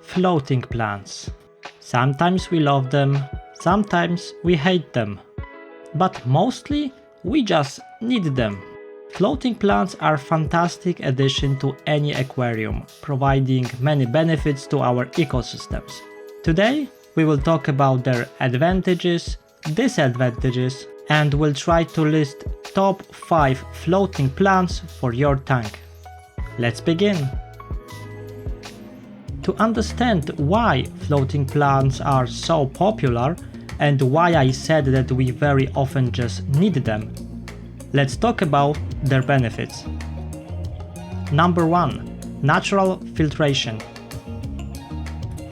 floating plants. Sometimes we love them, sometimes we hate them, but mostly we just need them. Floating plants are a fantastic addition to any aquarium, providing many benefits to our ecosystems. Today we will talk about their advantages, disadvantages, and we'll try to list top 5 floating plants for your tank. Let's begin! To understand why floating plants are so popular and why I said that we very often just need them, let's talk about their benefits. Number 1. Natural filtration.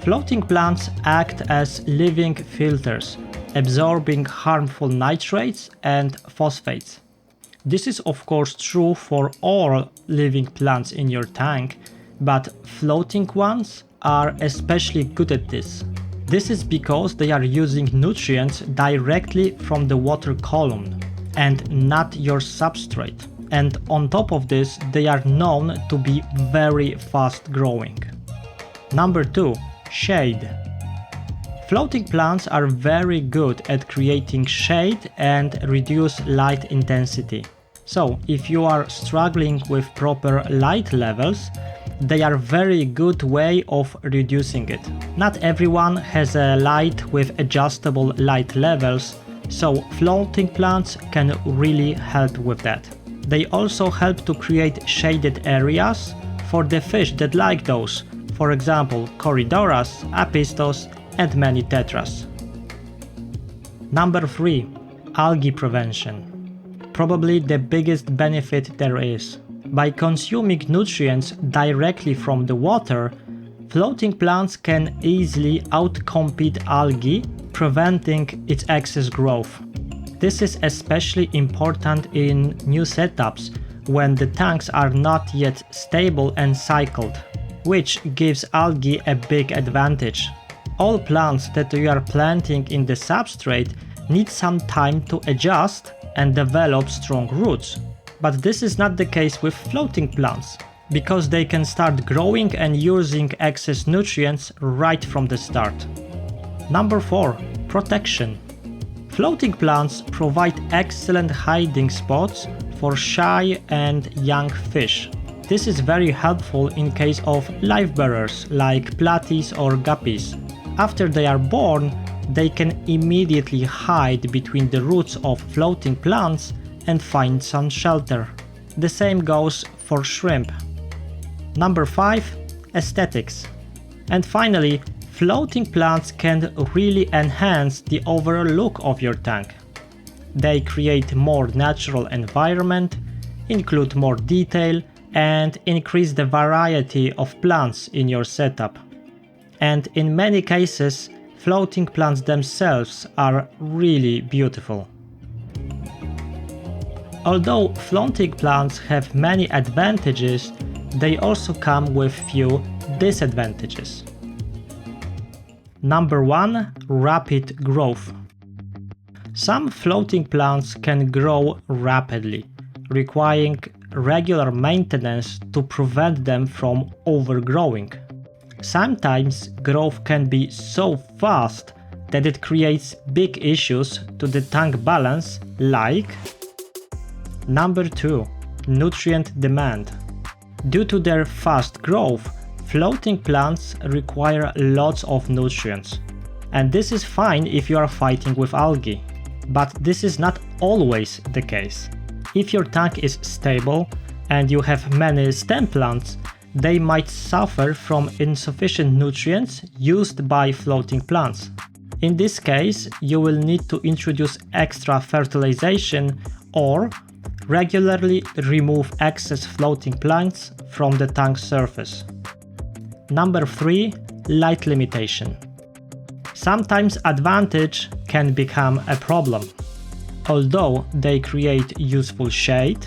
Floating plants act as living filters, absorbing harmful nitrates and phosphates. This is of course true for all living plants in your tank, but floating ones are especially good at this. This is because they are using nutrients directly from the water column and not your substrate. And on top of this, they are known to be very fast growing. Number 2. Shade. Floating plants are very good at creating shade and reduce light intensity. So if you are struggling with proper light levels, they are a very good way of reducing it. Not everyone has a light with adjustable light levels, so floating plants can really help with that. They also help to create shaded areas for the fish that like those, for example Corydoras, Apistos and many tetras. Number 3. Algae prevention. Probably the biggest benefit there is. By consuming nutrients directly from the water, floating plants can easily outcompete algae, preventing its excess growth. This is especially important in new setups when the tanks are not yet stable and cycled, which gives algae a big advantage. All plants that you are planting in the substrate need some time to adjust and develop strong roots. But this is not the case with floating plants, because they can start growing and using excess nutrients right from the start. Number 4. Protection. Floating plants provide excellent hiding spots for shy and young fish. This is very helpful in case of live bearers like platies or guppies. After they are born, they can immediately hide between the roots of floating plants and find some shelter. The same goes for shrimp. Number 5. Aesthetics. And finally, floating plants can really enhance the overall look of your tank. They create more natural environment, include more detail, and increase the variety of plants in your setup. And in many cases, floating plants themselves are really beautiful. Although floating plants have many advantages, they also come with few disadvantages. Number 1. Rapid growth. Some floating plants can grow rapidly, requiring regular maintenance to prevent them from overgrowing. Sometimes growth can be so fast that it creates big issues to the tank balance, like Number 2. Nutrient demand. Due to their fast growth, floating plants require lots of nutrients. And this is fine if you are fighting with algae. But this is not always the case. If your tank is stable and you have many stem plants, they might suffer from insufficient nutrients used by floating plants. In this case, you will need to introduce extra fertilization or regularly remove excess floating plants from the tank surface. Number 3. Light limitation. Sometimes advantage can become a problem. Although they create useful shade,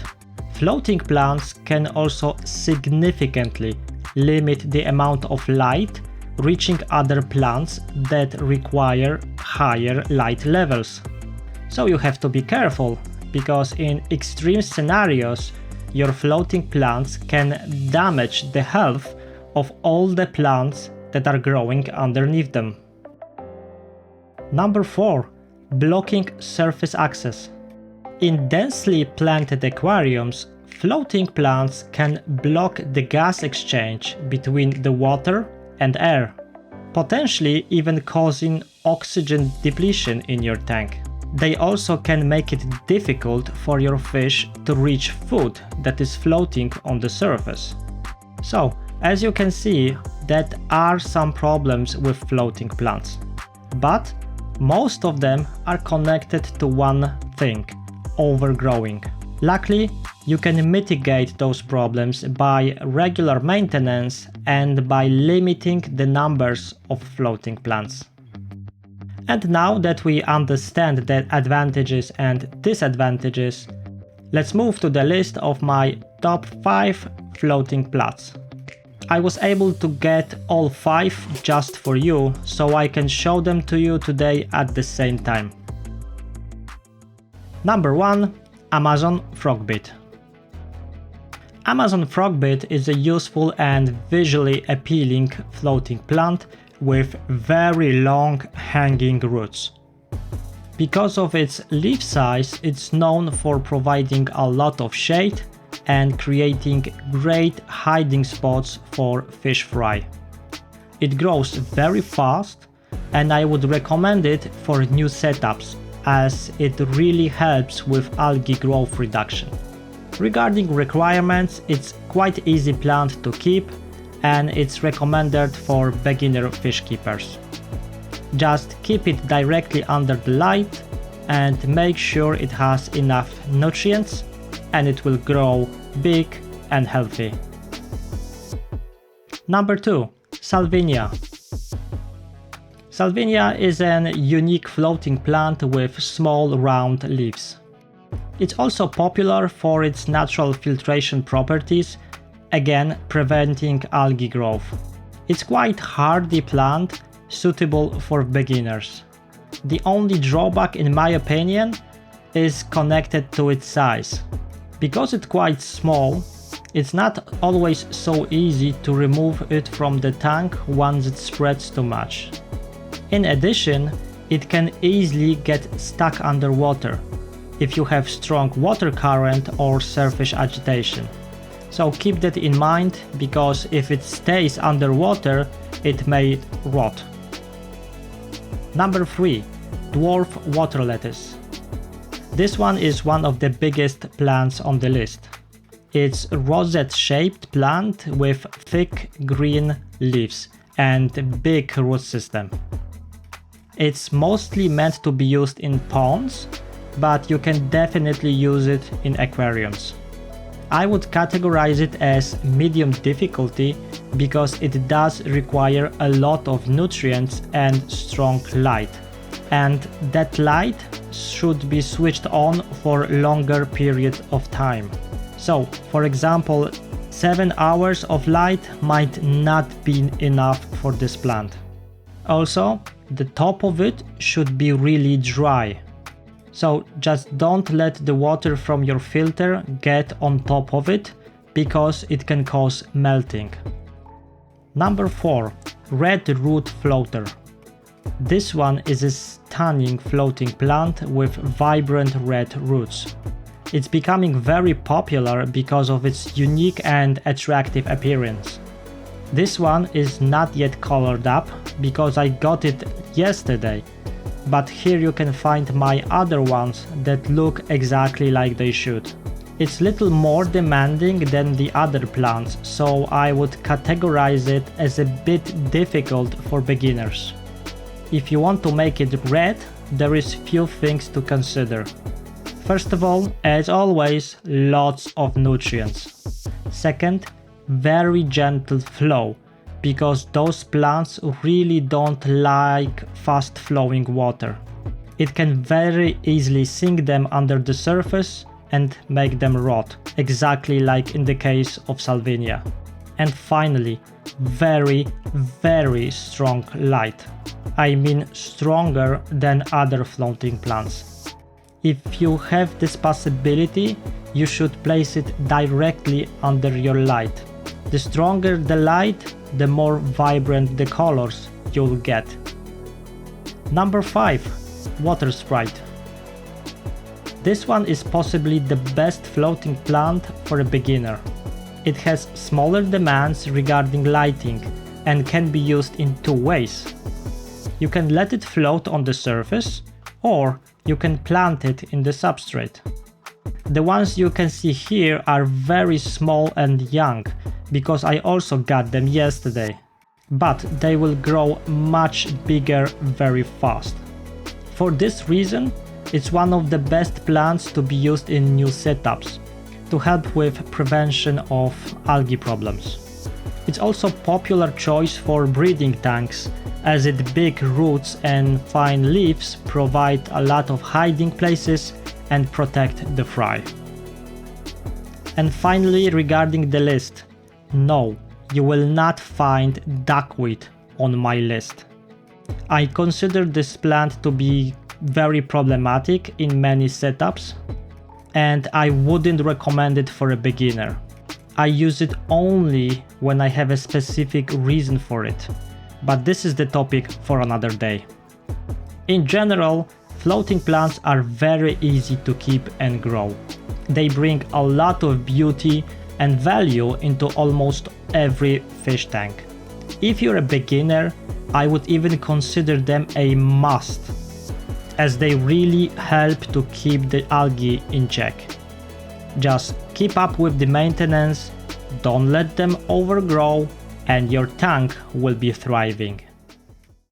floating plants can also significantly limit the amount of light reaching other plants that require higher light levels. So you have to be careful, because in extreme scenarios, your floating plants can damage the health of all the plants that are growing underneath them. Number 4. Blocking surface access. In densely planted aquariums, floating plants can block the gas exchange between the water and air, potentially even causing oxygen depletion in your tank. They also can make it difficult for your fish to reach food that is floating on the surface. So, as you can see, there are some problems with floating plants, but most of them are connected to one thing: overgrowing. Luckily, you can mitigate those problems by regular maintenance and by limiting the numbers of floating plants. And now that we understand the advantages and disadvantages, let's move to the list of my top 5 floating plants. I was able to get all 5 just for you, so I can show them to you today at the same time. Number 1. Amazon Frogbit. Amazon Frogbit is a useful and visually appealing floating plant with very long hanging roots. Because of its leaf size, it's known for providing a lot of shade and creating great hiding spots for fish fry. It grows very fast, and I would recommend it for new setups, as it really helps with algae growth reduction. Regarding requirements, it's quite easy plant to keep, and it's recommended for beginner fish keepers. Just keep it directly under the light and make sure it has enough nutrients, and it will grow big and healthy. Number 2. Salvinia. Salvinia is an unique floating plant with small round leaves. It's also popular for its natural filtration properties, again preventing algae growth. It's quite hardy plant, suitable for beginners. The only drawback, in my opinion, is connected to its size. Because it's quite small, it's not always so easy to remove it from the tank once it spreads too much. In addition, it can easily get stuck underwater if you have strong water current or surface agitation. So keep that in mind, because if it stays underwater, it may rot. Number 3. Dwarf water lettuce. This one is one of the biggest plants on the list. It's a rosette-shaped plant with thick green leaves and big root system. It's mostly meant to be used in ponds, but you can definitely use it in aquariums. I would categorize it as medium difficulty because it does require a lot of nutrients and strong light, and that light should be switched on for longer period of time. So, for example, 7 hours of light might not be enough for this plant. Also, the top of it should be really dry. So just don't let the water from your filter get on top of it, because it can cause melting. Number 4. Red root floater. This one is a stunning floating plant with vibrant red roots. It's becoming very popular because of its unique and attractive appearance. This one is not yet colored up because I got it yesterday, but here you can find my other ones that look exactly like they should. It's little more demanding than the other plants, so I would categorize it as a bit difficult for beginners. If you want to make it red, there is few things to consider. First of all, as always, lots of nutrients. Second, very gentle flow, because those plants really don't like fast flowing water. It can very easily sink them under the surface and make them rot, exactly like in the case of Salvinia. And finally, very, very strong light. I mean stronger than other floating plants. If you have this possibility, you should place it directly under your light. The stronger the light, the more vibrant the colors you'll get. Number 5. Water Sprite. This one is possibly the best floating plant for a beginner. It has smaller demands regarding lighting and can be used in two ways. You can let it float on the surface, or you can plant it in the substrate. The ones you can see here are very small and young, because I also got them yesterday, but they will grow much bigger very fast. For this reason, it's one of the best plants to be used in new setups, to help with prevention of algae problems. It's also a popular choice for breeding tanks, as its big roots and fine leaves provide a lot of hiding places and protect the fry. And finally, regarding the list, no, you will not find duckweed on my list. I consider this plant to be very problematic in many setups, and I wouldn't recommend it for a beginner. I use it only when I have a specific reason for it, but this is the topic for another day. In general, floating plants are very easy to keep and grow. They bring a lot of beauty and value into almost every fish tank. If you're a beginner, I would even consider them a must, as they really help to keep the algae in check. Just keep up with the maintenance, don't let them overgrow, and your tank will be thriving.